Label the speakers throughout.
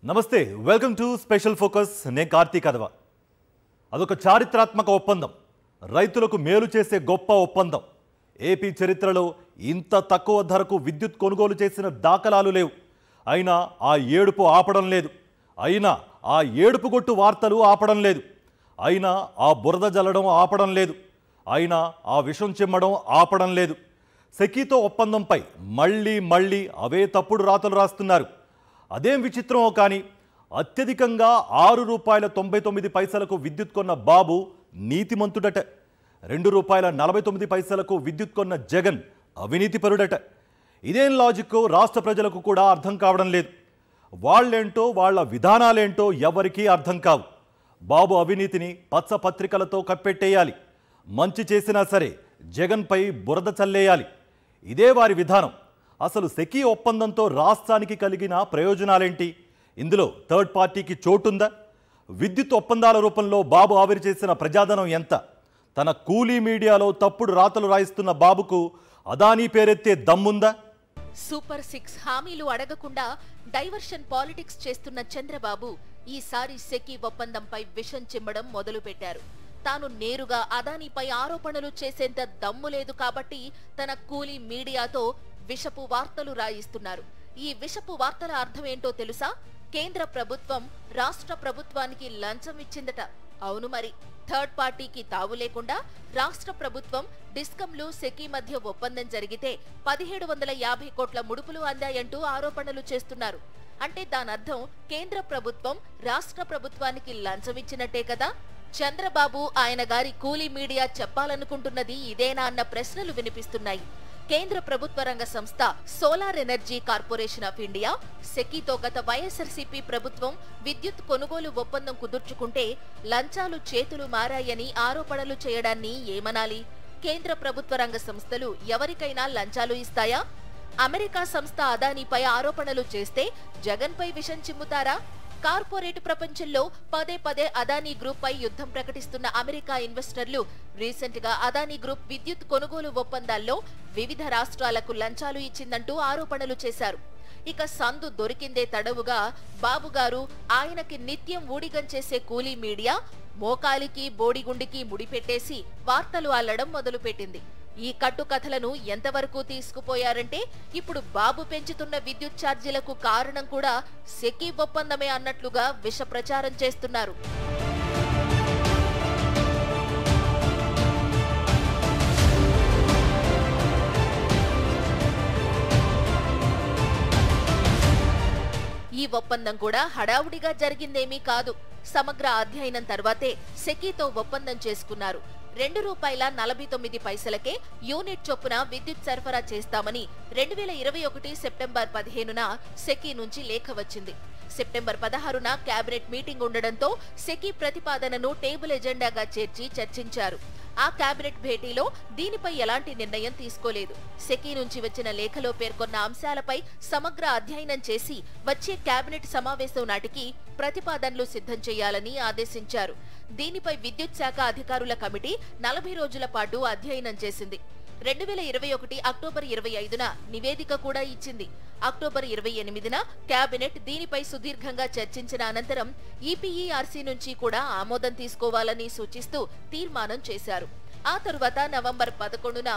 Speaker 1: నమస్తే welcome to special focus నేను కార్తీక్ అదవ అదొక చారిత్రాత్మక ఒప్పందం రైతులకు మేలు చేసే గొప్ప ఒప్పందం ఏపీ చరిత్రలో ఇంత తక్కువ ధరకు విద్యుత్ కొనుగోలు చేసిన దాఖలాలు లేవు అయినా ఆ ఏడుపు ఆపడం లేదు అయినా ఆ ఏడుపు కొట్టు వార్తలు ఆపడం లేదు అయినా ఆ బురద జల్లడం ఆపడం లేదు అయినా ఆ విషం చిమ్మడం ఆపడం లేదు సెకీతో ఒప్పందంపై మళ్ళీ అవే తప్పుడు రాతలు రాస్తున్నారు అదేం విచిత్రమో కానీ అత్యధికంగా ₹6.99 విద్యుత్ కొన్న బాబు నీతిమంతుడట ₹2.49 విద్యుత్ కొన్న జగన్ అవినీతిపరుడట ఇదేం లాజిక్ రాష్ట్ర ప్రజలకు కూడా అర్థం కావడం లేదు వాళ్ళేంటో వాళ్ళ విధానాలేంటో ఎవరికీ అర్థం కావు బాబు అవినీతిని పచ్చ పత్రికలతో కప్పెట్టేయాలి మంచి చేసినా సరే జగన్పై బురద చల్లేయాలి ఇదే వారి విధానం అసలు సెకీ ఒప్పందంతో రాష్ట్రానికి కలిగిన ప్రయోజనాలేంటి ఇందులో థర్డ్ పార్టీకి చోటుందా విద్యుత్ ఒప్పందాల రూపంలో బాబు ఆవిరి చేసిన ప్రజాధనం ఎంత తన కూలీ మీడియాలో తప్పుడు రాతలు రాయిస్తున్న బాబుకు అదానీ పేరెత్తే దమ్ముందా
Speaker 2: సూపర్ 6 హామీలు అడగకుండా డైవర్షన్ పాలిటిక్స్ చేస్తున్న చంద్రబాబు ఈసారి సెకీ ఒప్పందంపై విషం చిమ్మడం మొదలుపెట్టారు తాను నేరుగా అదానీపై ఆరోపణలు చేసేంత దమ్ము లేదు కాబట్టి తన కూలీ మీడియాతో విషపు వార్తలు రాయిస్తున్నారు ఈ విషపు వార్తల అర్థమేంటో తెలుసా కేంద్ర ప్రభుత్వం రాష్ట్ర ప్రభుత్వానికి లంచం ఇచ్చిందట అవును మరి థర్డ్ పార్టీకి తావు లేకుండా రాష్ట్ర ప్రభుత్వం డిస్కంలు సెకీ మధ్య ఒప్పందం జరిగితే 1750 కోట్ల ముడుపులు అందాయంటూ ఆరోపణలు చేస్తున్నారు అంటే దానర్థం కేంద్ర ప్రభుత్వం రాష్ట్ర ప్రభుత్వానికి లంచం ఇచ్చినట్టే కదా చంద్రబాబు ఆయన గారి కూలీ మీడియా చెప్పాలనుకుంటున్నది ఇదేనా అన్న ప్రశ్నలు వినిపిస్తున్నాయి కేంద్ర ప్రభుత్వ రంగ సంస్థ Solar Energy Corporation of India సెకీతో గత వైఎస్ఆర్సీపీ ప్రభుత్వం విద్యుత్ కొనుగోలు ఒప్పందం కుదుర్చుకుంటే లంచాలు చేతులు మారాయని ఆరోపణలు చేయడాన్ని ఏమనాలి కేంద్ర ప్రభుత్వ రంగ సంస్థలు ఎవరికైనా లంచాలు ఇస్తాయా అమెరికా సంస్థ అదానీపై ఆరోపణలు చేస్తే జగన్పై విషం చిమ్ముతారా కార్పొరేట్ ప్రపంచంలో పదే అదానీ గ్రూప్ పై యుద్ధం ప్రకటిస్తున్న అమెరికా ఇన్వెస్టర్లు రీసెంట్ గా అదానీ గ్రూప్ విద్యుత్ కొనుగోలు ఒప్పందాల్లో వివిధ రాష్ట్రాలకు లంచాలు ఇచ్చిందంటూ ఆరోపణలు చేశారు ఇక సందు దొరికిందే తడవుగా బాబుగారు ఆయనకి నిత్యం ఊడిగం చేసే కూలీ మీడియా మోకాలికి బోడిగుండికి ముడిపెట్టేసి వార్తలు అల్లడం మొదలుపెట్టింది ఈ కట్టుకథలను ఎంతవరకు తీసుకుపోయారంటే ఇప్పుడు బాబు పెంచుతున్న విద్యుత్ ఛార్జీలకు కారణం కూడా సెకీ ఒప్పందమే అన్నట్లుగా విష ప్రచారం చేస్తున్నారు ఈ ఒప్పందం కూడా హడావుడిగా జరిగిందేమీ కాదు సమగ్ర అధ్యయనం తర్వాతే సెకీతో ఒప్పందం చేసుకున్నారు ₹2.49 యూనిట్ చొప్పున విద్యుత్ సరఫరా చేస్తామని 2021 సెప్టెంబర్ 15న సెకీ నుంచి లేఖ వచ్చింది సెప్టెంబర్ 16న కేబినెట్ మీటింగ్ ఉండడంతో సెకీ ప్రతిపాదనను టేబుల్ ఎజెండాగా చేర్చి చర్చించారు ఆ కేబినెట్ భేటీలో దీనిపై ఎలాంటి నిర్ణయం తీసుకోలేదు సెకీ నుంచి వచ్చిన లేఖలో పేర్కొన్న అంశాలపై సమగ్ర అధ్యయనం చేసి వచ్చే కేబినెట్ సమావేశం నాటికి ప్రతిపాదనలు సిద్ధం చేయాలని ఆదేశించారు దీనిపై విద్యుత్ శాఖ అధికారుల కమిటీ 40 రోజుల పాటు అధ్యయనం చేసింది 2021 అక్టోబర్ 25న నివేదిక కూడా ఇచ్చింది అక్టోబర్ 28న కేబినెట్ దీనిపై సుదీర్ఘంగా చర్చించిన అనంతరం ఈపీఈఆర్సీ నుంచి కూడా ఆమోదం తీసుకోవాలని సూచిస్తూ తీర్మానం చేశారు ఆ తరువాత నవంబర్ 11న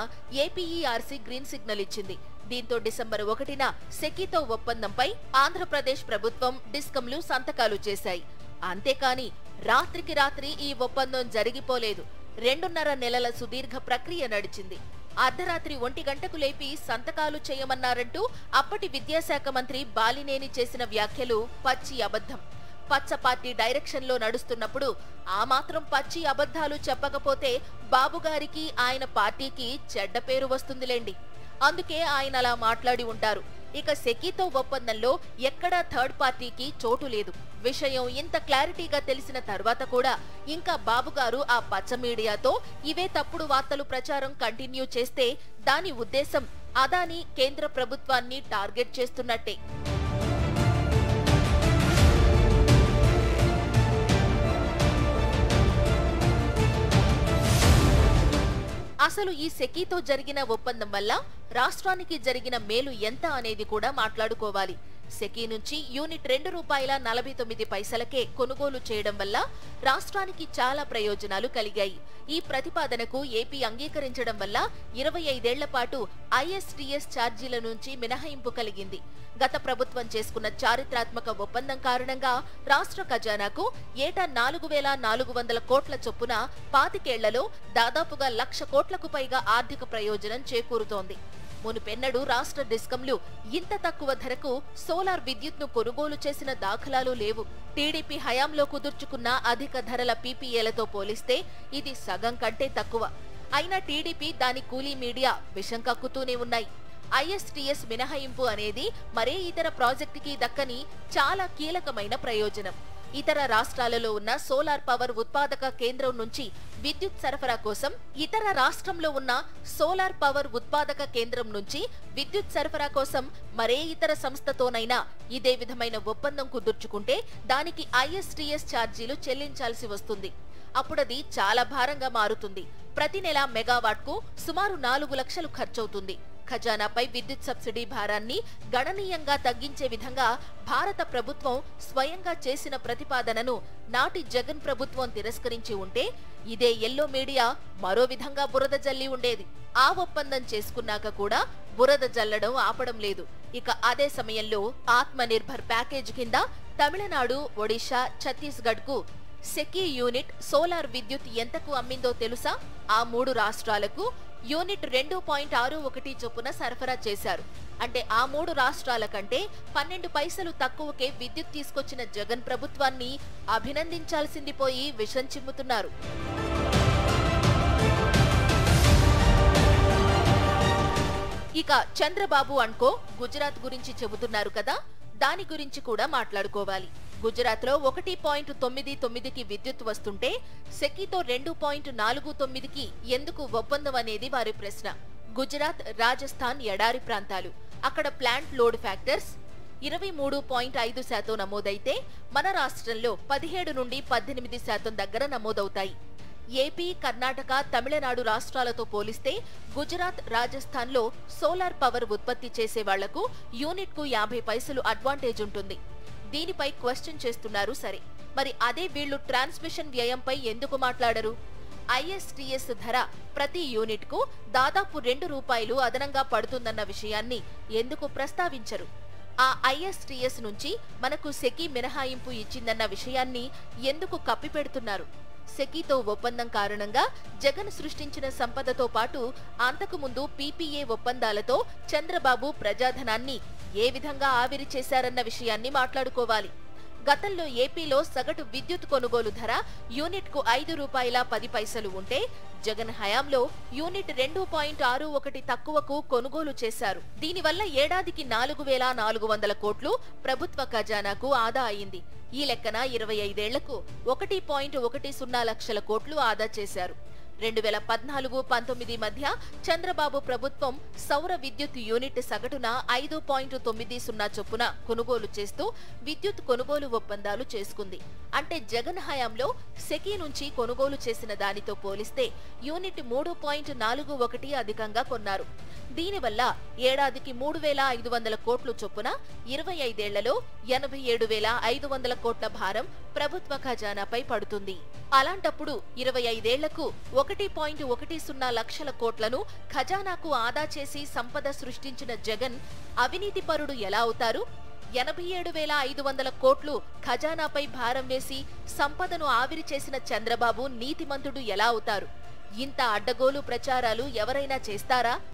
Speaker 2: ఏపీఈఆర్సీ గ్రీన్ సిగ్నల్ ఇచ్చింది దీంతో డిసెంబర్ 1న సెకీతో ఒప్పందంపై ఆంధ్రప్రదేశ్ ప్రభుత్వం డిస్కంలు సంతకాలు చేశాయి అంతేకాని రాత్రికి రాత్రి ఈ ఒప్పందం జరిగిపోలేదు 2.5 నెలల సుదీర్ఘ ప్రక్రియ నడిచింది అర్ధరాత్రి 1 గంటకు లేపి సంతకాలు చేయమన్నారంటూ అప్పటి విద్యాశాఖ మంత్రి బాలినేని చేసిన వ్యాఖ్యలు పచ్చి అబద్ధం పచ్చ పార్టీ డైరెక్షన్ లో నడుస్తున్నప్పుడు ఆ మాత్రం పచ్చి అబద్ధాలు చెప్పకపోతే బాబుగారికి ఆయన పార్టీకి చెడ్డ పేరు వస్తుందిలేండి అందుకే ఆయన అలా మాట్లాడి ఉంటారు ఇక సెకీతో ఒప్పందంలో ఎక్కడా థర్డ్ పార్టీకి చోటు లేదు విషయం ఇంత క్లారిటీగా తెలిసిన తర్వాత కూడా ఇంకా బాబుగారు ఆ పచ్చ మీడియాతో ఇవే తప్పుడు వార్తలు ప్రచారం కంటిన్యూ చేస్తే దాని ఉద్దేశం అదానీ కేంద్ర ప్రభుత్వాన్ని టార్గెట్ చేస్తున్నట్టే అసలు ఈ సెకీతో జరిగిన ఒప్పందం వల్ల రాష్ట్రానికి జరిగిన మేలు ఎంత అనేది కూడా మాట్లాడుకోవాలి సెకీ నుంచి యూనిట్ ₹2.49కే కొనుగోలు చేయడం వల్ల రాష్ట్రానికి చాలా ప్రయోజనాలు కలిగాయి. ఈ ప్రతిపాదనకు ఏపీ అంగీకరించడం వల్ల 25 ఏళ్ల పాటు ఐఎస్టీఎస్ ఛార్జీల నుంచి మినహాయింపు కలిగింది. గత ప్రభుత్వం చేసుకున్న చారిత్రాత్మక ఒప్పందం కారణంగా రాష్ట్ర ఖజానాకు ఏటా 4,400 కోట్ల చొప్పున 25 ఏళ్లలో దాదాపుగా 1,00,000 కోట్లకు పైగా ఆర్థిక ప్రయోజనం చేకూరుతోంది. మునుపెన్నడూ రాష్ట్ర డిస్కంలు ఇంత తక్కువ ధరకు సోలార్ విద్యుత్ను కొనుగోలు చేసిన దాఖలాలు లేవు. టీడీపీ హయాంలో కుదుర్చుకున్న అధిక ధరల పీపీఏలతో పోలిస్తే ఇది సగం కంటే తక్కువ. అయినా టీడీపీ దాని కూలీ మీడియా విషం కక్కుతూనే ఉన్నాయి. ఐఎస్టీఎస్ మినహాయింపు అనేది మరే ఇతర ప్రాజెక్టుకి దక్కని చాలా కీలకమైన ప్రయోజనం. ఇతర రాష్ట్రాలలో ఉన్న సోలార్ పవర్ ఉత్పాదక కేంద్రం నుంచి విద్యుత్ సరఫరా కోసం మరే ఇతర సంస్థతోనైనా ఇదే విధమైన ఒప్పందం కుదుర్చుకుంటే దానికి ఐఎస్టీఎస్ ఛార్జీలు చెల్లించాల్సి వస్తుంది. అప్పుడది చాలా భారంగా మారుతుంది. ప్రతి నెల మెగావాట్కు సుమారు 4 లక్షలు ఖర్చవుతుంది. ఖజానాపై విద్యుత్ సబ్సిడీ భారాన్ని గణనీయంగా తగ్గించే విధంగా భారత ప్రభుత్వం స్వయంగా చేసిన ప్రతిపాదనను నాటి జగన్ ప్రభుత్వం తిరస్కరించి ఉంటే ఇదే ఎల్లో మీడియా మరో విధంగా బురద జల్లి ఉండేది. ఆ ఒప్పందం చేసుకున్నాక కూడా బురద జల్లడం ఆపడం లేదు. ఇక అదే సమయంలో ఆత్మ నిర్భర్ ప్యాకేజ్ కింద తమిళనాడు, ఒడిశా, ఛత్తీస్గఢ్ కు సెకీ యూనిట్ సోలార్ విద్యుత్ ఎంతకు అమ్మిందో తెలుసా? ఆ 3 రాష్ట్రాలకు యూనిట్ 2.61 చొప్పున సరఫరా చేశారు. అంటే ఆ 3 రాష్ట్రాల కంటే 12 పైసలు తక్కువకే విద్యుత్ తీసుకొచ్చిన జగన్ ప్రభుత్వాన్ని అభినందించాల్సింది పోయి విషం చిమ్ముతున్నారు. ఇక చంద్రబాబు అనుకో గుజరాత్ గురించి చెబుతున్నారు కదా, దాని గురించి కూడా మాట్లాడుకోవాలి. గుజరాత్ లో 1.99కి విద్యుత్ వస్తుంటే సెకీతో 2.49కి ఎందుకు ఒప్పందం అనేది వారి ప్రశ్న. గుజరాత్, రాజస్థాన్ ఎడారి ప్రాంతాలు. అక్కడ ప్లాంట్ లోడ్ ఫ్యాక్టర్స్ 23.5% నమోదైతే మన రాష్ట్రంలో 17 నుండి 18% దగ్గర నమోదవుతాయి. ఏపీ, కర్ణాటక, తమిళనాడు రాష్ట్రాలతో పోలిస్తే గుజరాత్, రాజస్థాన్లో సోలార్ పవర్ ఉత్పత్తి చేసే వాళ్లకు యూనిట్కు 50 పైసలు అడ్వాంటేజ్ ఉంటుంది. దీనిపై క్వశ్చన్ చేస్తున్నారు. సరే, మరి అదే వీళ్లు ట్రాన్స్మిషన్ వ్యయంపై ఎందుకు మాట్లాడరు? ఐఎస్టీఎస్ ధర ప్రతి యూనిట్కు దాదాపు ₹2 అదనంగా పడుతుందన్న విషయాన్ని ఎందుకు ప్రస్తావించరు? ఆ ఐఎస్టీఎస్ నుంచి మనకు సెకీ మినహాయింపు ఇచ్చిందన్న విషయాన్ని ఎందుకు కప్పిపెడుతున్నారు? సెకీతో ఒప్పందం కారణంగా జగన్ సృష్టించిన సంపదతో పాటు అంతకుముందు పీపీఏ ఒప్పందాలతో చంద్రబాబు ప్రజాధనాన్ని ఏ విధంగా ఆవిరి చేశారన్న విషయాన్ని మాట్లాడుకోవాలి. గతంలో ఏపీలో సగటు విద్యుత్ కొనుగోలు ధర యూనిట్కు ₹5.10 ఉంటే జగన్ హయాంలో యూనిట్ 2.61 తక్కువకు కొనుగోలు చేశారు. దీనివల్ల ఏడాదికి 4,400 కోట్లు ప్రభుత్వ ఖజానాకు ఆదా అయింది. ఈ లెక్కన 25 ఏళ్లకు 1.10 లక్షల కోట్లు ఆదా చేశారు. 2014-19 మధ్య చంద్రబాబు ప్రభుత్వం సౌర విద్యుత్ యూనిట్ సగటున 5.90 చొప్పున కొనుగోలు చేస్తూ విద్యుత్ కొనుగోలు ఒప్పందాలు చేసుకుంది. అంటే జగన్ హయాంలో సెకీ నుంచి కొనుగోలు చేసిన దానితో పోలిస్తే యూనిట్ 3.41 అధికంగా కొన్నారు. దీనివల్ల ఏడాదికి 3,500 కోట్లు చొప్పున 25 ఏళ్లలో 87,500 కోట్ల భారం ప్రభుత్వ ఖజానాపై పడుతుంది. అలాంటప్పుడు 25 ఏళ్లకు 1.10 లక్షల కోట్లను ఖజానాకు ఆదా చేసి సంపద సృష్టించిన జగన్ అవినీతిపరుడు ఎలా అవుతారు? 87,500 కోట్లు ఖజానాపై భారం వేసి సంపదను ఆవిరి చేసిన చంద్రబాబు నీతిమంతుడు ఎలా అవుతారు? ఇంత అడ్డగోలు ప్రచారాలు ఎవరైనా చేస్తారా?